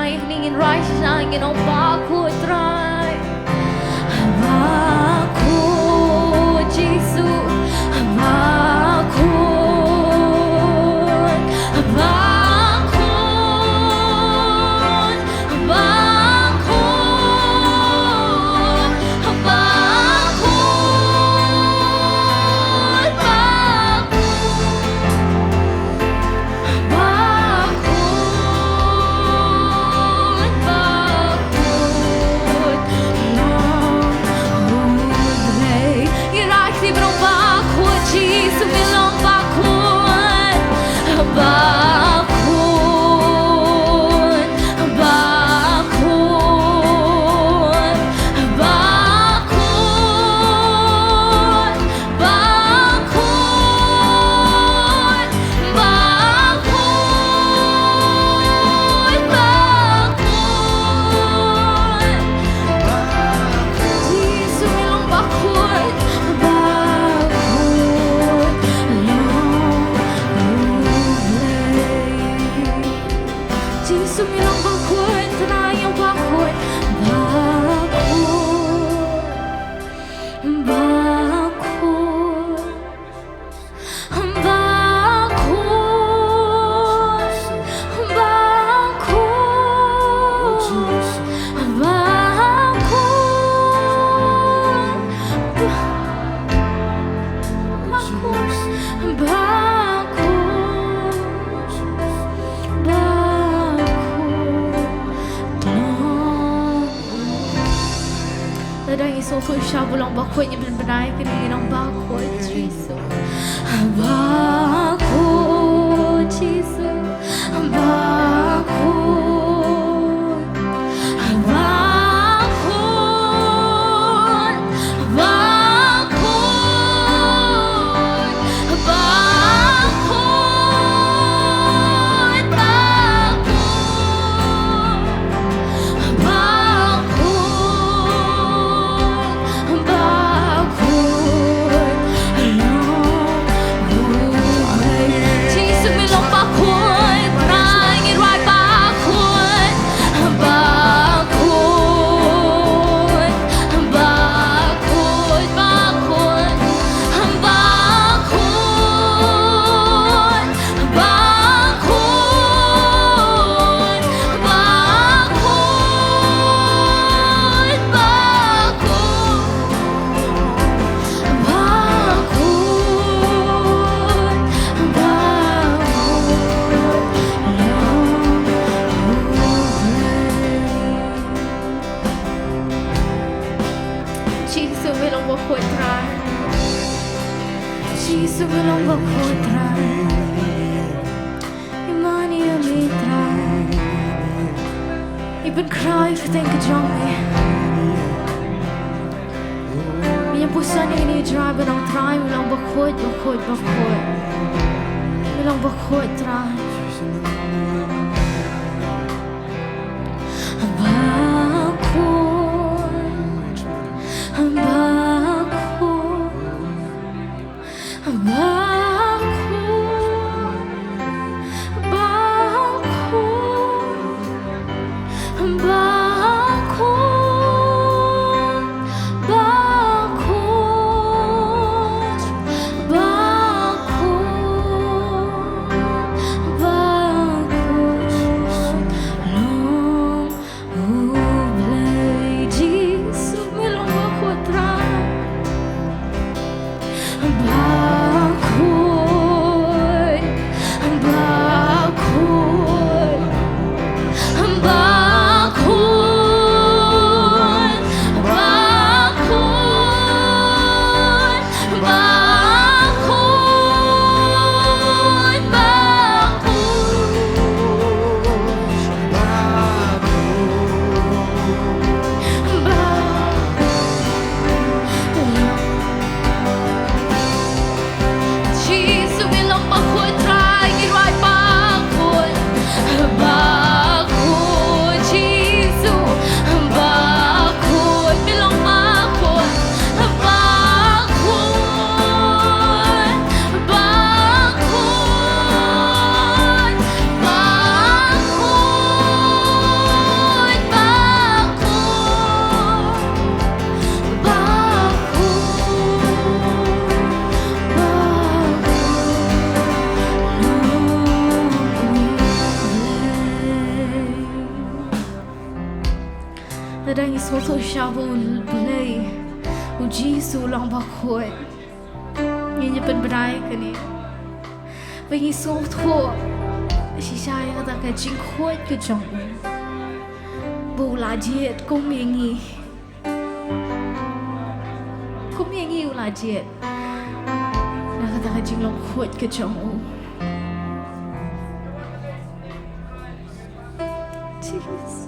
yang ingin rise angin ombakku terai hambaku Yesus hambaku hambaku hambaku hambaku Jesus, me lomba kun, bakun, bakun, bakun, bakun, bakun, bakun. Jesus, me lomba kun. Sumilang bakun, tenayang bakun, bakun, bakun, bakun, bakun, Ladang iso ko siya bulang bakun yung benar kini ng bakun Jesus bakun Jesus bakun bakun bakun bakun Jesus belong bakotra Imani amitra Ibn cry för tänka jammy Minha pusan ini dry belong try belong bakot belong bakot try Bakun đang nghĩ số thôi sao vô play Jesu long bạc khôi nhìn như bên brai cái này vậy nghĩ số thôi chỉ sai kata cái chính khôi cái trong bù là diệt cũng miệng nghi là diệt là kata cái chính long khôi cái trong Jesus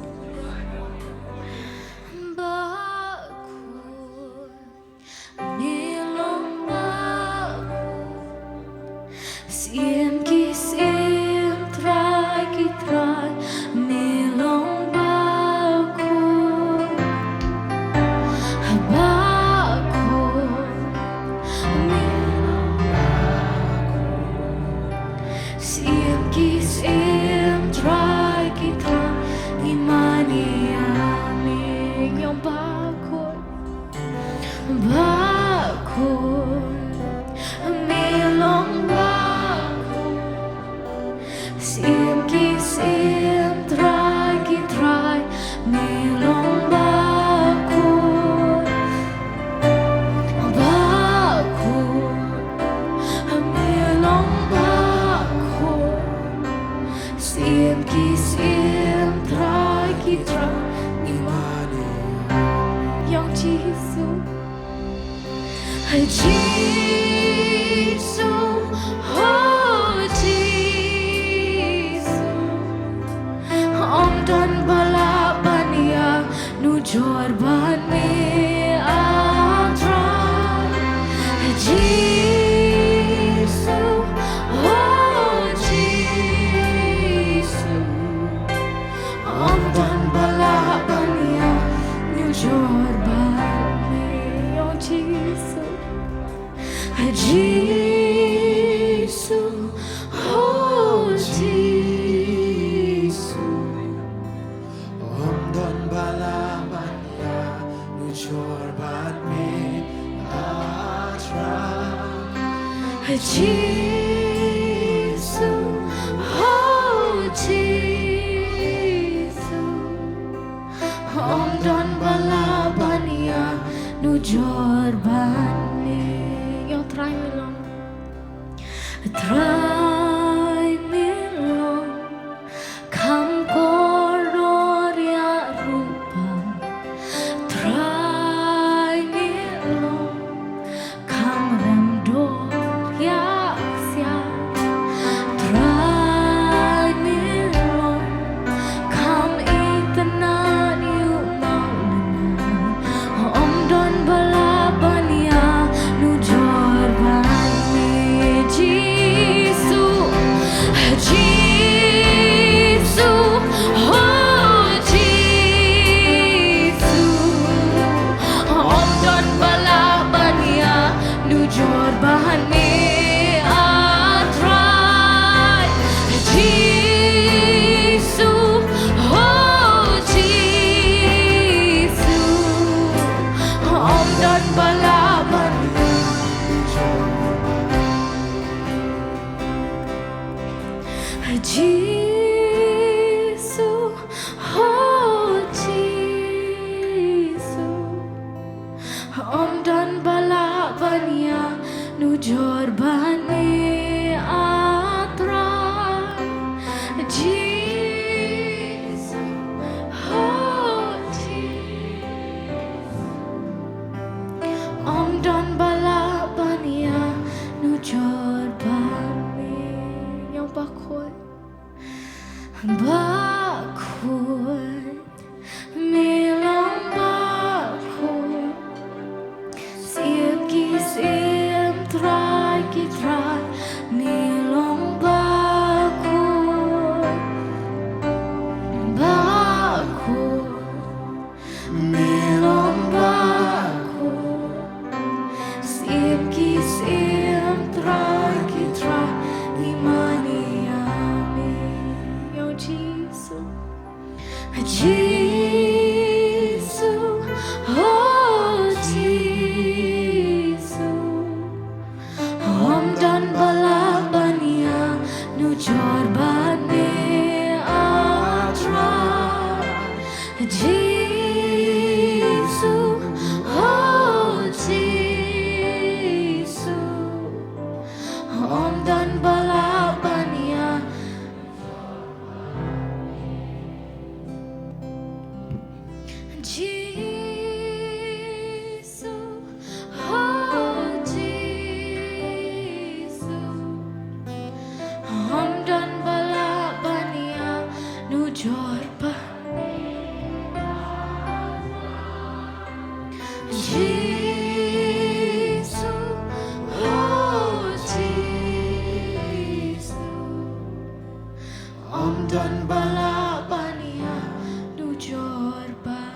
jorban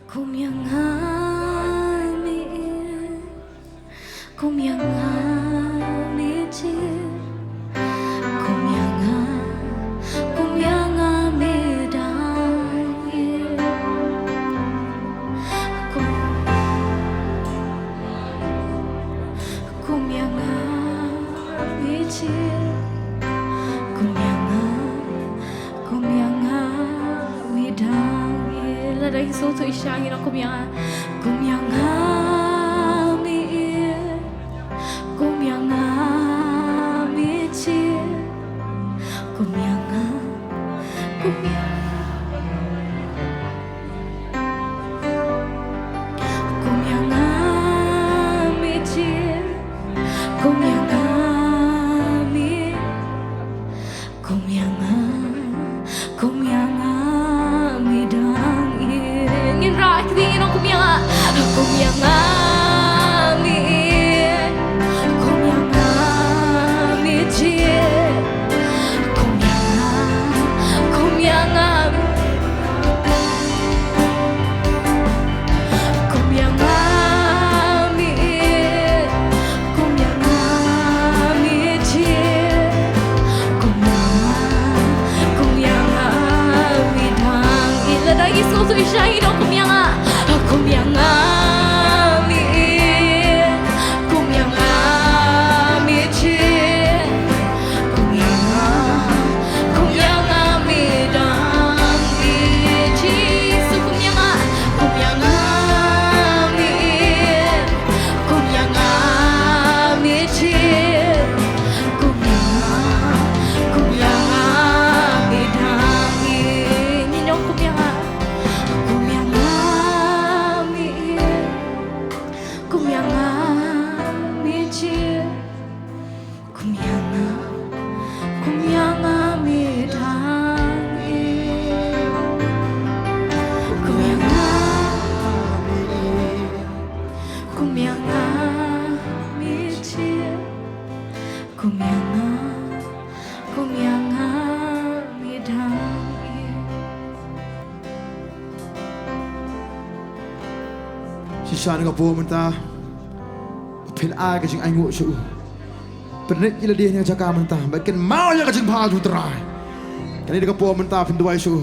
kum yang amil kum yang amil kum yang amil dahil kum yang amil kum yang amil dahil ada suatu isyarat kum yang amil kum yang amil kum yang Sisa dengan buah mentah Pin ai ke jing ai nguk su Penit gila dia ni cakap mentah Bagian mau yang ke jing padu terai Kali dengan buah mentah pin dua su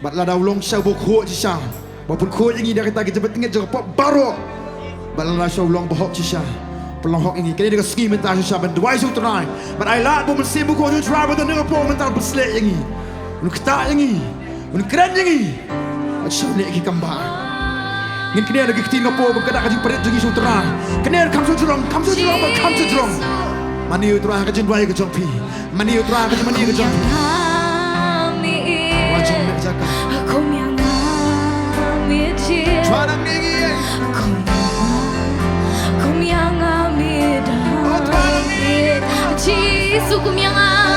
Bat la daw long siya bukhuk sisa Walaupun khuk ini dia kata kita bertingkat juga pop baru Bat la siya long bukhuk sisa Pelongkok ini kali dengan ski mentah sisa Ban dua su terai Bat ai la buah mensi bukhuk tu terai Bat dengan buah mentah berselik yang ini Menuk ketak yang ini Menuk keren yang ini Bat siya naik ke kambang Ngin kena lagi ketinggal po berkedak kajing perit jungi sutra. Kena kam sujurong, kam sujurong, kam sujurong. Mani utra kajing dua ke jompi. Mani utra kajing mani ke jompi. Wajib nak jaga. Kum yang amil Cuanak nengi. kum yang amil dahil Jisu kum yang amil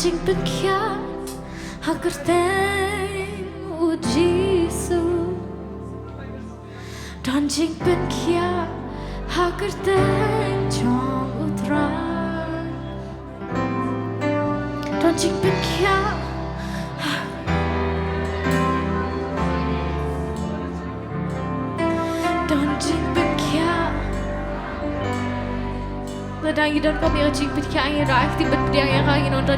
jing ben kia hakerteng u Jisu don jing ben kia hakerteng chong utra don jing ben kia don jing ben kia Ladang dan kami jing ben kia yang raih di ben yang raih non don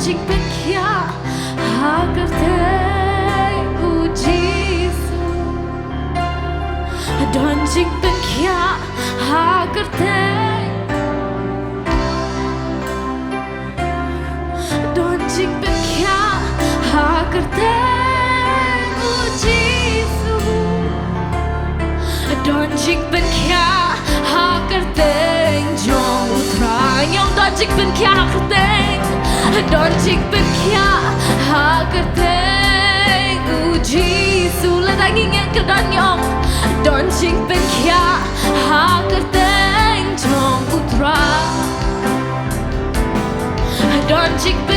jing ben kia hakerteng u Jisu don jing ben kia hakerteng don jing ben kia hakerteng u Jisu don jing ben kia hakerteng jong utra nyong don jing ben kia hakerteng don jing ben kia hakerteng u Jisu ladang ingin ke don nyong don jing ben kia hakerteng jong utra don jing ben